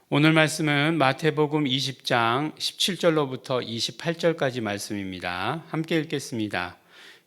오늘 말씀은 마태복음 20장 17절로부터 28절까지 말씀입니다. 함께 읽겠습니다.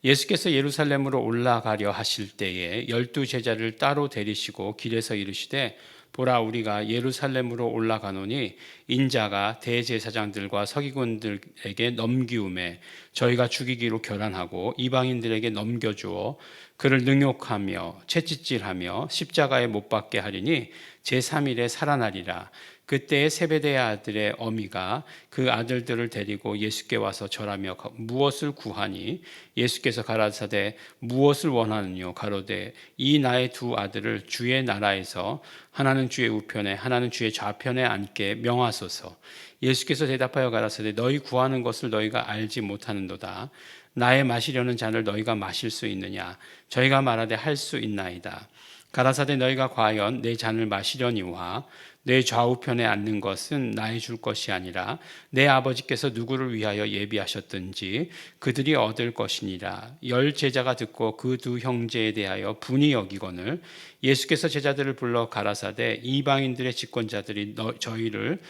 예수께서 예루살렘으로 올라가려 하실 때에 12 제자를 따로 데리시고 길에서 이르시되 보라, 우리가 예루살렘으로 올라가노니 인자가 대제사장들과 서기관들에게 넘기움에 저희가 죽이기로 결단하고 이방인들에게 넘겨주어 그를 능욕하며 채찍질하며 십자가에 못 박게 하리니 제3일에 살아나리라. 그때에 세베대의 아들의 어미가 그 아들들을 데리고 예수께 와서 절하며 무엇을 구하니 예수께서 가라사대 무엇을 원하느뇨 가로되 이 나의 두 아들을 주의 나라에서 하나는 주의 우편에 하나는 주의 좌편에 앉게 명하소서. 예수께서 대답하여 가라사대 너희 구하는 것을 너희가 알지 못하는도다. 나의 마시려는 잔을 너희가 마실 수 있느냐? 저희가 말하되 할 수 있나이다. 가라사대 너희가 과연 내 잔을 마시려니와 내 좌우편에 앉는 것은 나의 줄 것이 아니라 내 아버지께서 누구를 위하여 예비하셨든지 그들이 얻을 것이니라. 10 제자가 듣고 그 두 형제에 대하여 분이 여기거늘 예수께서 제자들을 불러 가라사대 이방인들의 집권자들이 저희를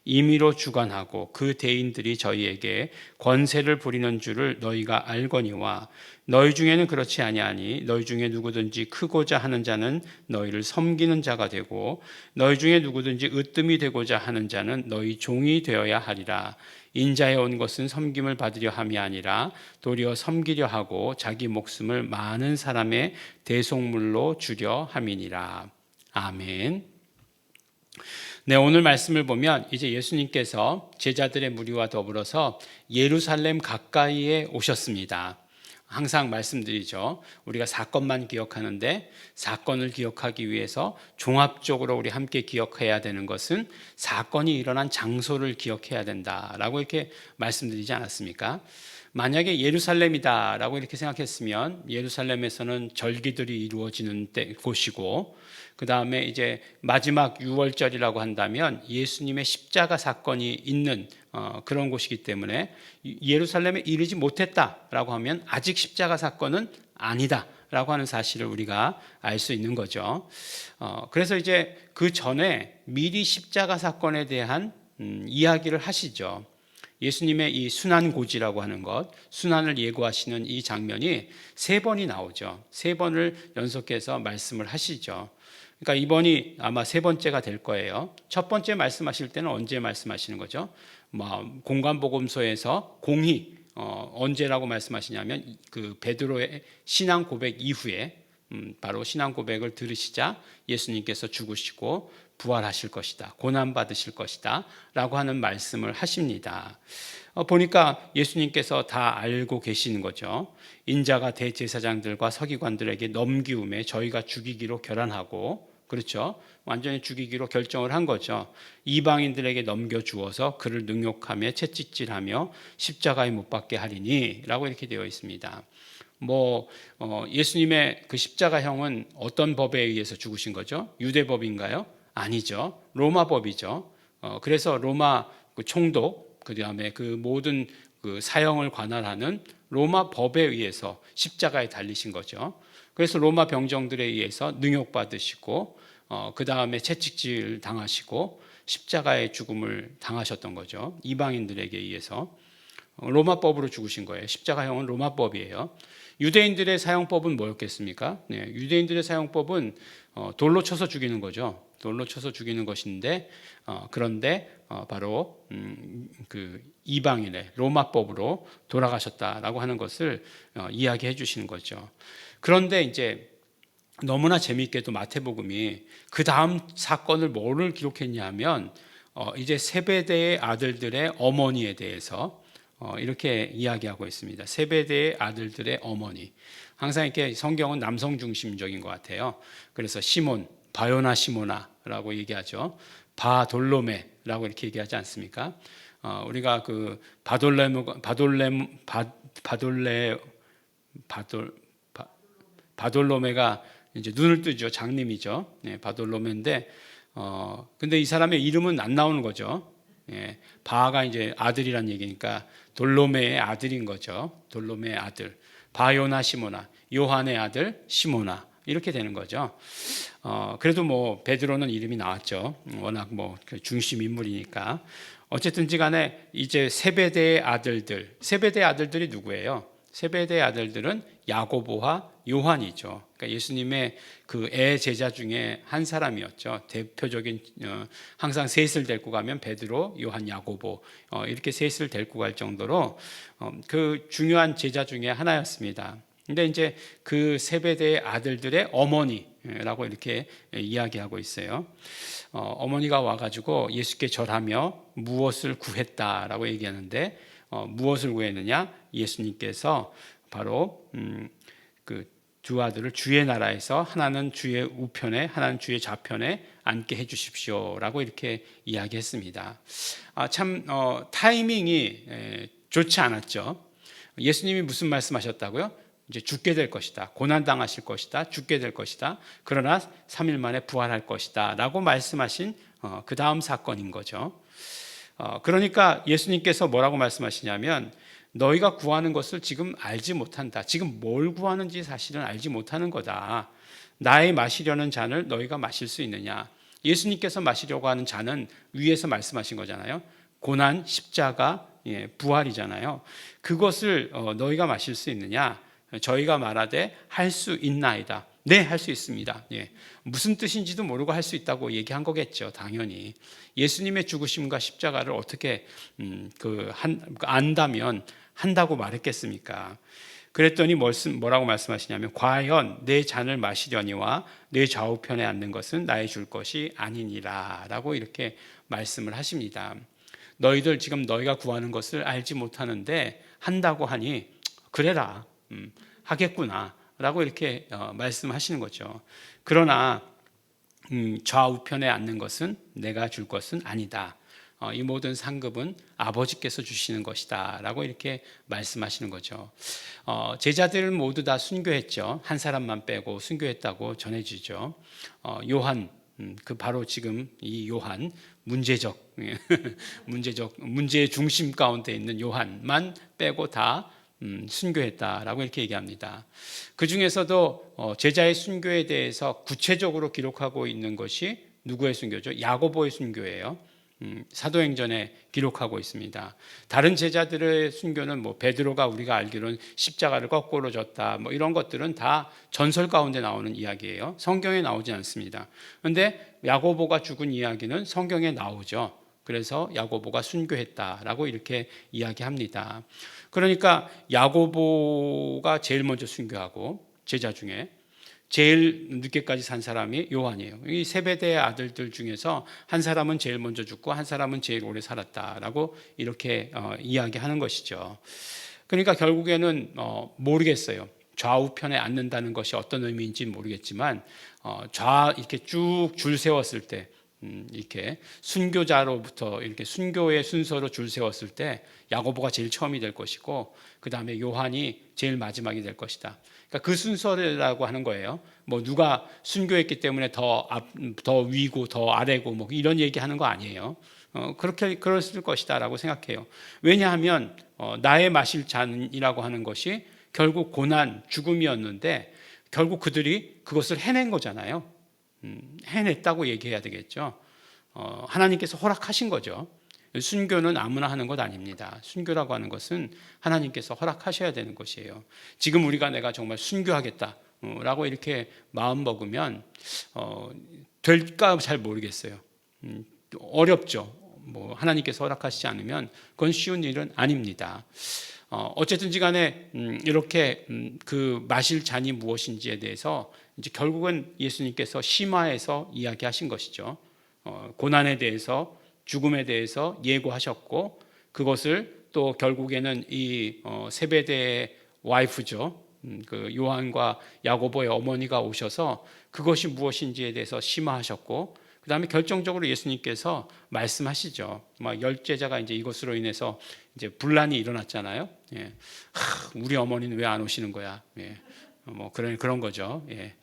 임의로 주관하고 그 대인들이 저희에게 권세를 부리는 줄을 너희가 알거니와 너희 중에는 그렇지 아니하니 너희 중에 누구든지 크고자 하는 자는 너희를 섬기는 자가 되고 너희 중에 누구든지 으뜸이 되고자 하는 자는 너희 종이 되어야 하리라. 인자에 온 것은 섬김을 받으려 함이 아니라 도리어 섬기려 하고 자기 목숨을 많은 사람의 대속물로 주려 함이니라. 아멘. 네, 오늘 말씀을 보면 이제 예수님께서 제자들의 무리와 더불어서 예루살렘 가까이에 오셨습니다. 항상 말씀드리죠. 우리가 사건만 기억하는데 사건을 기억하기 위해서 종합적으로 우리 함께 기억해야 되는 것은 사건이 일어난 장소를 기억해야 된다라고 이렇게 말씀드리지 않았습니까? 만약에 예루살렘이다라고 이렇게 생각했으면 예루살렘에서는 절기들이 이루어지는 곳이고 그 다음에 이제 마지막 6월절이라고 한다면 예수님의 십자가 사건이 있는 그런 곳이기 때문에 예루살렘에 이르지 못했다라고 하면 아직 십자가 사건은 아니다라고 하는 사실을 우리가 알 수 있는 거죠. 그래서 이제 그 전에 미리 십자가 사건에 대한 이야기를 하시죠. 예수님의 이 순환고지라고 하는 것, 순환을 예고하시는 이 장면이 3번이 나오죠. 3번을 연속해서 말씀을 하시죠. 그러니까 이번이 아마 3번째가 될 거예요. 첫 번째 말씀하실 때는 언제 말씀하시는 거죠? 공관복음서에서 공히 언제라고 말씀하시냐면 그 베드로의 신앙 고백 이후에 바로 신앙 고백을 들으시자 예수님께서 죽으시고 부활하실 것이다, 고난 받으실 것이다 라고 하는 말씀을 하십니다. 보니까 예수님께서 다 알고 계시는 거죠. 인자가 대제사장들과 서기관들에게 넘기움에 저희가 죽이기로 결단하고, 그렇죠, 완전히 죽이기로 결정을 한 거죠. 이방인들에게 넘겨주어서 그를 능욕하며 채찍질하며 십자가에 못 박게 하리니 라고 이렇게 되어 있습니다. 예수님의 그 십자가형은 어떤 법에 의해서 죽으신 거죠? 유대법인가요? 아니죠. 로마법이죠. 그래서 로마 그 총독, 그 다음에 그 모든 그 사형을 관할하는 로마 법에 의해서 십자가에 달리신 거죠. 그래서 로마 병정들에 의해서 능욕받으시고, 그 다음에 채찍질 당하시고 십자가의 죽음을 당하셨던 거죠. 이방인들에게 의해서. 로마법으로 죽으신 거예요. 십자가형은 로마법이에요. 유대인들의 사형법은 뭐였겠습니까? 네, 유대인들의 사형법은 돌로 쳐서 죽이는 거죠. 돌로 쳐서 죽이는 것인데 그런데 바로 그 이방인의 로마법으로 돌아가셨다라고 하는 것을 이야기해 주시는 거죠. 그런데 이제 너무나 재미있게도 마태복음이 그 다음 사건을 뭐를 기록했냐면 이제 세베대의 아들들의 어머니에 대해서 이렇게 이야기하고 있습니다. 세베대의 아들들의 어머니. 항상 이렇게 성경은 남성 중심적인 것 같아요. 그래서 시몬, 바요나 시모나라고 얘기하죠. 바돌로메라고 이렇게 얘기하지 않습니까? 우리가 그 바돌로메가 이제 눈을 뜨죠. 장님이죠. 네, 바돌로메인데 근데 이 사람의 이름은 안 나오는 거죠. 예, 바가 이제 아들이란 얘기니까 돌로메의 아들인 거죠. 돌로메의 아들. 바요나 시모나, 요한의 아들 시모나 이렇게 되는 거죠. 그래도 뭐 베드로는 이름이 나왔죠. 워낙 뭐 중심 인물이니까. 어쨌든지 간에 이제 세베대의 아들들이 누구예요? 세베대의 아들들은 야고보와 요한이죠. 그러니까 예수님의 그 애 제자 중에 한 사람이었죠. 대표적인 항상 셋을 데리고 가면 베드로, 요한, 야고보 이렇게 셋을 데리고 갈 정도로 그 중요한 제자 중에 하나였습니다. 근데 이제 그 세베대의 아들들의 어머니라고 이렇게 이야기하고 있어요. 어머니가 와가지고 예수께 절하며 무엇을 구했다라고 얘기하는데 무엇을 구했느냐? 예수님께서 바로 그 두 아들을 주의 나라에서 하나는 주의 우편에 하나는 주의 좌편에 앉게 해주십시오라고 이렇게 이야기했습니다. 참 타이밍이 좋지 않았죠. 예수님이 무슨 말씀하셨다고요? 이제 죽게 될 것이다. 고난당하실 것이다. 죽게 될 것이다. 그러나 3일 만에 부활할 것이다. 라고 말씀하신 그 다음 사건인 거죠. 그러니까 예수님께서 뭐라고 말씀하시냐면 너희가 구하는 것을 지금 알지 못한다. 지금 뭘 구하는지 사실은 알지 못하는 거다. 나의 마시려는 잔을 너희가 마실 수 있느냐. 예수님께서 마시려고 하는 잔은 위에서 말씀하신 거잖아요. 고난, 십자가, 부활이잖아요. 그것을 너희가 마실 수 있느냐. 저희가 말하되 할 수 있나이다. 네, 할 수 있습니다. 무슨 뜻인지도 모르고 할 수 있다고 얘기한 거겠죠. 당연히 예수님의 죽으심과 십자가를 어떻게 안다면 한다고 말했겠습니까? 그랬더니 뭐라고 말씀하시냐면 과연 내 잔을 마시려니와 내 좌우편에 앉는 것은 나의 줄 것이 아니니라 라고 이렇게 말씀을 하십니다. 너희들 지금 너희가 구하는 것을 알지 못하는데 한다고 하니 그래라 하겠구나 라고 이렇게 말씀하시는 거죠. 그러나 좌우편에 앉는 것은 내가 줄 것은 아니다. 이 모든 상급은 아버지께서 주시는 것이다 라고 이렇게 말씀하시는 거죠. 제자들은 모두 다 순교했죠. 한 사람만 빼고 순교했다고 전해지죠. 요한, 그 바로 지금 이 요한, 문제의 중심 가운데 있는 요한만 빼고 다 순교했다라고 이렇게 얘기합니다. 그 중에서도 제자의 순교에 대해서 구체적으로 기록하고 있는 것이 누구의 순교죠? 야고보의 순교예요. 사도행전에 기록하고 있습니다. 다른 제자들의 순교는 뭐 베드로가 우리가 알기로는 십자가를 거꾸로 졌다 뭐 이런 것들은 다 전설 가운데 나오는 이야기예요. 성경에 나오지 않습니다. 그런데 야고보가 죽은 이야기는 성경에 나오죠. 그래서 야고보가 순교했다라고 이렇게 이야기합니다. 그러니까 야고보가 제일 먼저 순교하고 제자 중에 제일 늦게까지 산 사람이 요한이에요. 이 세베대의 아들들 중에서 한 사람은 제일 먼저 죽고 한 사람은 제일 오래 살았다라고 이렇게 이야기하는 것이죠. 그러니까 결국에는 모르겠어요. 좌우편에 앉는다는 것이 어떤 의미인지는 모르겠지만 이렇게 쭉 줄 세웠을 때 이렇게 순교자로부터 이렇게 순교의 순서로 줄 세웠을 때 야고보가 제일 처음이 될 것이고 그 다음에 요한이 제일 마지막이 될 것이다. 그러니까 그 순서라고 하는 거예요. 뭐 누가 순교했기 때문에 더 위고 더 아래고 뭐 이런 얘기하는 거 아니에요. 그랬을 것이다라고 생각해요. 왜냐하면 나의 마실 잔이라고 하는 것이 결국 고난, 죽음이었는데 결국 그들이 그것을 해낸 거잖아요. 해냈다고 얘기해야 되겠죠. 하나님께서 허락하신 거죠. 순교는 아무나 하는 것 아닙니다. 순교라고 하는 것은 하나님께서 허락하셔야 되는 것이에요. 지금 우리가 내가 정말 순교하겠다라고 이렇게 마음 먹으면 될까 잘 모르겠어요. 어렵죠. 뭐 하나님께서 허락하시지 않으면 그건 쉬운 일은 아닙니다. 어쨌든지 간에 이렇게 그 마실 잔이 무엇인지에 대해서 이제 결국은 예수님께서 심화해서 이야기하신 것이죠. 고난에 대해서 죽음에 대해서 예고하셨고 그것을 또 결국에는 이 세베대의 와이프죠. 그 요한과 야고보의 어머니가 오셔서 그것이 무엇인지에 대해서 심화하셨고 그 다음에 결정적으로 예수님께서 말씀하시죠. 막 열 제자가 이제 이것으로 인해서 이제 분란이 일어났잖아요. 우리 어머니는 왜 안 오시는 거야? 뭐 그런 거죠. 예.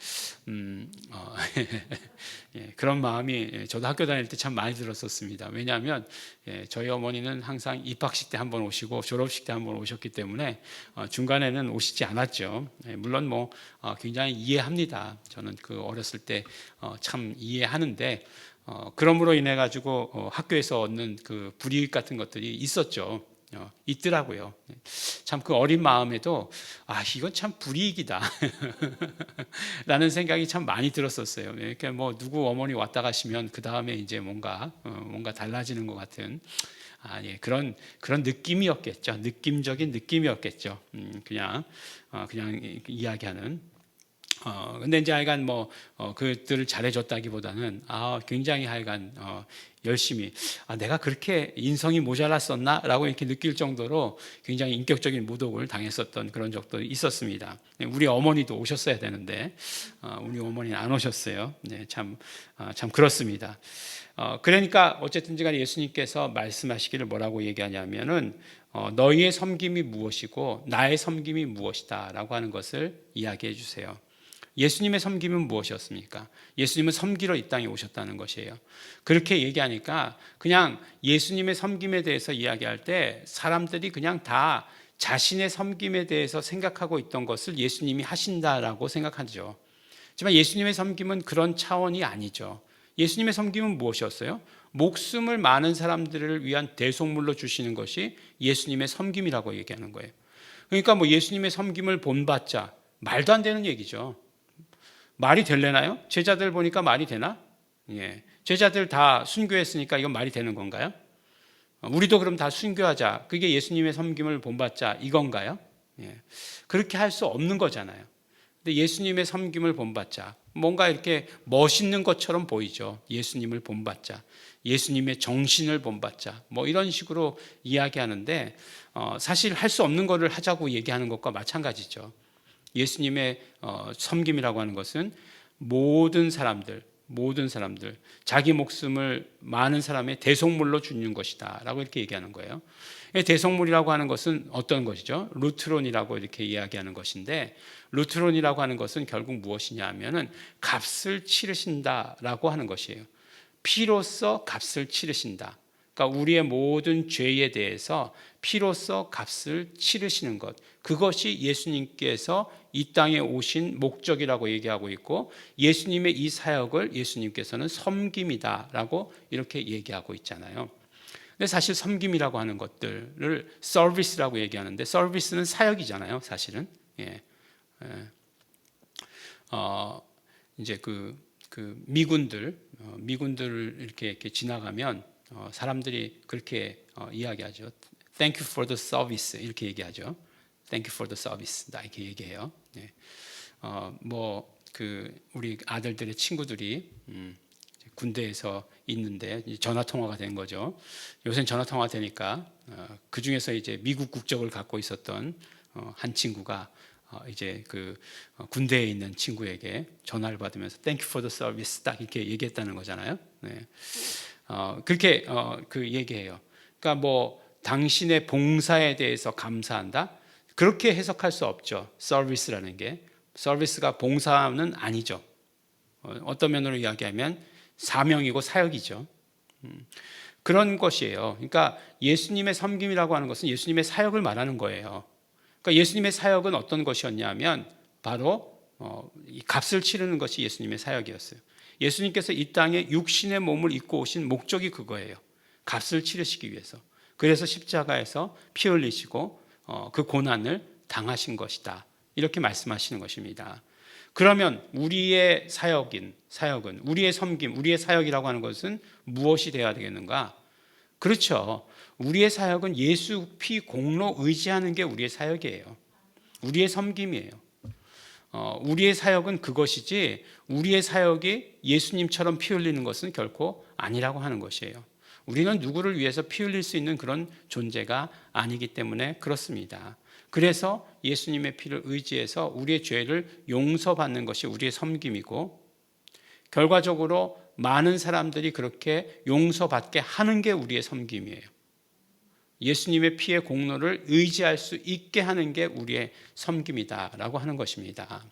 예, 그런 마음이 저도 학교 다닐 때 참 많이 들었었습니다. 왜냐하면 저희 어머니는 항상 입학식 때 한 번 오시고 졸업식 때 한 번 오셨기 때문에 중간에는 오시지 않았죠. 예, 물론 뭐 굉장히 이해합니다. 저는 그 어렸을 때 참 이해하는데 그럼으로 인해 가지고 학교에서 얻는 그 불이익 같은 것들이 있었죠. 있더라고요. 참 그 어린 마음에도 이건 참 불이익이다 라는 생각이 참 많이 들었었어요. 이렇게 뭐 누구 어머니 왔다 가시면 그 다음에 이제 뭔가 달라지는 것 같은 예, 그런 느낌이었겠죠. 느낌적인 느낌이었겠죠. 그냥 이야기하는. 근데 이제 하여간 그들을 잘해줬다기보다는 굉장히 하여간 열심히 내가 그렇게 인성이 모자랐었나라고 이렇게 느낄 정도로 굉장히 인격적인 모독을 당했었던 그런 적도 있었습니다. 우리 어머니도 오셨어야 되는데 우리 어머니는 안 오셨어요. 네, 참 그렇습니다. 그러니까 어쨌든지간에 예수님께서 말씀하시기를 뭐라고 얘기하냐면은 너희의 섬김이 무엇이고 나의 섬김이 무엇이다라고 하는 것을 이야기해 주세요. 예수님의 섬김은 무엇이었습니까? 예수님은 섬기러 이 땅에 오셨다는 것이에요. 그렇게 얘기하니까 그냥 예수님의 섬김에 대해서 이야기할 때 사람들이 그냥 다 자신의 섬김에 대해서 생각하고 있던 것을 예수님이 하신다라고 생각하죠. 하지만 예수님의 섬김은 그런 차원이 아니죠. 예수님의 섬김은 무엇이었어요? 목숨을 많은 사람들을 위한 대속물로 주시는 것이 예수님의 섬김이라고 얘기하는 거예요. 그러니까 예수님의 섬김을 본받자 말도 안 되는 얘기죠. 말이 될래나요? 제자들 보니까 말이 되나? 예. 제자들 다 순교했으니까 이건 말이 되는 건가요? 우리도 그럼 다 순교하자. 그게 예수님의 섬김을 본받자 이건가요? 예. 그렇게 할 수 없는 거잖아요. 근데 예수님의 섬김을 본받자. 뭔가 이렇게 멋있는 것처럼 보이죠. 예수님을 본받자. 예수님의 정신을 본받자. 이런 식으로 이야기하는데 사실 할 수 없는 거를 하자고 얘기하는 것과 마찬가지죠. 예수님의 섬김이라고 하는 것은 모든 사람들 자기 목숨을 많은 사람의 대속물로 주는 것이다 라고 이렇게 얘기하는 거예요. 대속물이라고 하는 것은 어떤 것이죠? 루트론이라고 이렇게 이야기하는 것인데 루트론이라고 하는 것은 결국 무엇이냐 하면은 값을 치르신다라고 하는 것이에요. 피로써 값을 치르신다. 그러니까 우리의 모든 죄에 대해서 피로써 값을 치르시는 것. 그것이 예수님께서 이 땅에 오신 목적이라고 얘기하고 있고 예수님의 이 사역을 예수님께서는 섬김이다라고 이렇게 얘기하고 있잖아요. 근데 사실 섬김이라고 하는 것들을 서비스라고 얘기하는데 서비스는 사역이잖아요, 사실은. 예. 이제 그 미군들을 이렇게 지나가면 사람들이 그렇게 이야기하죠. Thank you for the service 이렇게 얘기하죠. Thank you for the service 이렇게 얘기해요. 네. 우리 아들들의 친구들이 군대에서 있는데 전화 통화가 된 거죠. 요새는 전화 통화 되니까 그 중에서 이제 미국 국적을 갖고 있었던 한 친구가 이제 군대에 있는 친구에게 전화를 받으면서 Thank you for the service 딱 이렇게 얘기했다는 거잖아요. 네. 그렇게 얘기해요. 그러니까 당신의 봉사에 대해서 감사한다. 그렇게 해석할 수 없죠. 서비스라는 게 서비스가 봉사는 아니죠. 어떤 면으로 이야기하면 사명이고 사역이죠. 그런 것이에요. 그러니까 예수님의 섬김이라고 하는 것은 예수님의 사역을 말하는 거예요. 그러니까 예수님의 사역은 어떤 것이었냐면 바로 이 값을 치르는 것이 예수님의 사역이었어요. 예수님께서 이 땅에 육신의 몸을 입고 오신 목적이 그거예요. 값을 치르시기 위해서. 그래서 십자가에서 피 흘리시고 그 고난을 당하신 것이다. 이렇게 말씀하시는 것입니다. 그러면 우리의 사역은 우리의 섬김, 우리의 사역이라고 하는 것은 무엇이 되어야 되겠는가? 그렇죠. 우리의 사역은 예수 피 공로 의지하는 게 우리의 사역이에요. 우리의 섬김이에요. 우리의 사역은 그것이지 우리의 사역이 예수님처럼 피 흘리는 것은 결코 아니라고 하는 것이에요. 우리는 누구를 위해서 피 흘릴 수 있는 그런 존재가 아니기 때문에 그렇습니다. 그래서 예수님의 피를 의지해서 우리의 죄를 용서받는 것이 우리의 섬김이고 결과적으로 많은 사람들이 그렇게 용서받게 하는 게 우리의 섬김이에요. 예수님의 피의 공로를 의지할 수 있게 하는 게 우리의 섬김이다라고 하는 것입니다.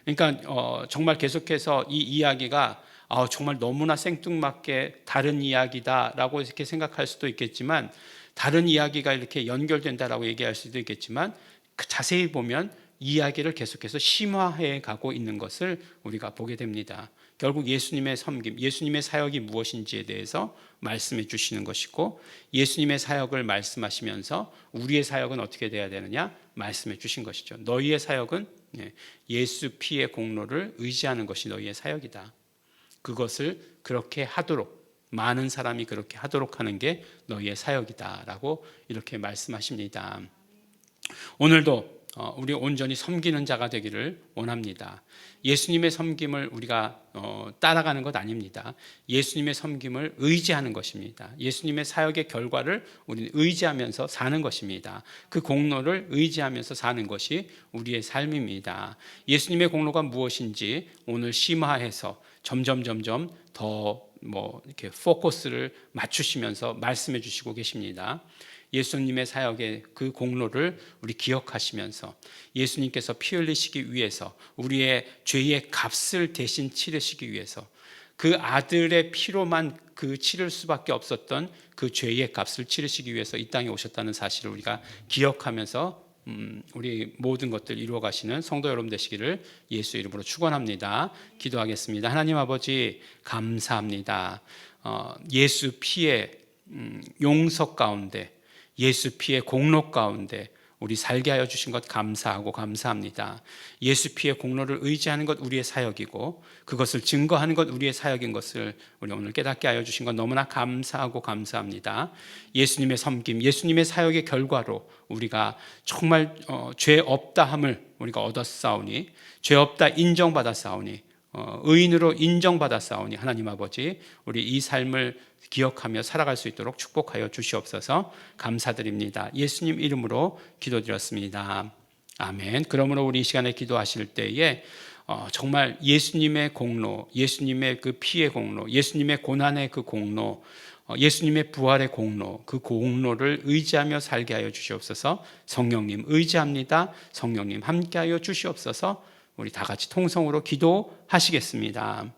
그러니까 정말 계속해서 이 이야기가 정말 너무나 생뚱맞게 다른 이야기다라고 이렇게 생각할 수도 있겠지만, 다른 이야기가 이렇게 연결된다라고 얘기할 수도 있겠지만, 자세히 보면 이야기를 계속해서 심화해 가고 있는 것을 우리가 보게 됩니다. 결국 예수님의 섬김, 예수님의 사역이 무엇인지에 대해서 말씀해 주시는 것이고, 예수님의 사역을 말씀하시면서 우리의 사역은 어떻게 돼야 되느냐 말씀해 주신 것이죠. 너희의 사역은 예수 피의 공로를 의지하는 것이 너희의 사역이다. 그것을 그렇게 하도록, 많은 사람이 그렇게 하도록 하는 게 너희의 사역이다라고 이렇게 말씀하십니다. 오늘도 우리 온전히 섬기는 자가 되기를 원합니다. 예수님의 섬김을 우리가 따라가는 것 아닙니다. 예수님의 섬김을 의지하는 것입니다. 예수님의 사역의 결과를 우리는 의지하면서 사는 것입니다. 그 공로를 의지하면서 사는 것이 우리의 삶입니다. 예수님의 공로가 무엇인지 오늘 심화해서 점점 더 이렇게 포커스를 맞추시면서 말씀해 주시고 계십니다. 예수님의 사역의 그 공로를 우리 기억하시면서 예수님께서 피 흘리시기 위해서, 우리의 죄의 값을 대신 치르시기 위해서, 그 아들의 피로만 그 치를 수밖에 없었던 그 죄의 값을 치르시기 위해서 이 땅에 오셨다는 사실을 우리가 기억하면서 우리 모든 것들 이루어 가시는 성도 여러분 되시기를 예수 이름으로 축원합니다. 기도하겠습니다. 하나님 아버지, 감사합니다. 예수 피의 용서 가운데, 예수 피의 공로 가운데 우리 살게 하여 주신 것 감사하고 감사합니다. 예수 피의 공로를 의지하는 것 우리의 사역이고, 그것을 증거하는 것 우리의 사역인 것을 우리 오늘 깨닫게 하여 주신 것 너무나 감사하고 감사합니다. 예수님의 섬김, 예수님의 사역의 결과로 우리가 정말 죄 없다 함을 우리가 얻었사오니, 죄 없다 인정받았사오니, 의인으로 인정받았사오니, 하나님 아버지, 우리 이 삶을 기억하며 살아갈 수 있도록 축복하여 주시옵소서. 감사드립니다. 예수님 이름으로 기도드렸습니다. 아멘. 그러므로 우리 이 시간에 기도하실 때에 정말 예수님의 공로, 예수님의 그 피의 공로, 예수님의 고난의 그 공로, 예수님의 부활의 공로, 그 공로를 의지하며 살게 하여 주시옵소서. 성령님 의지합니다. 성령님 함께하여 주시옵소서. 우리 다 같이 통성으로 기도하시겠습니다.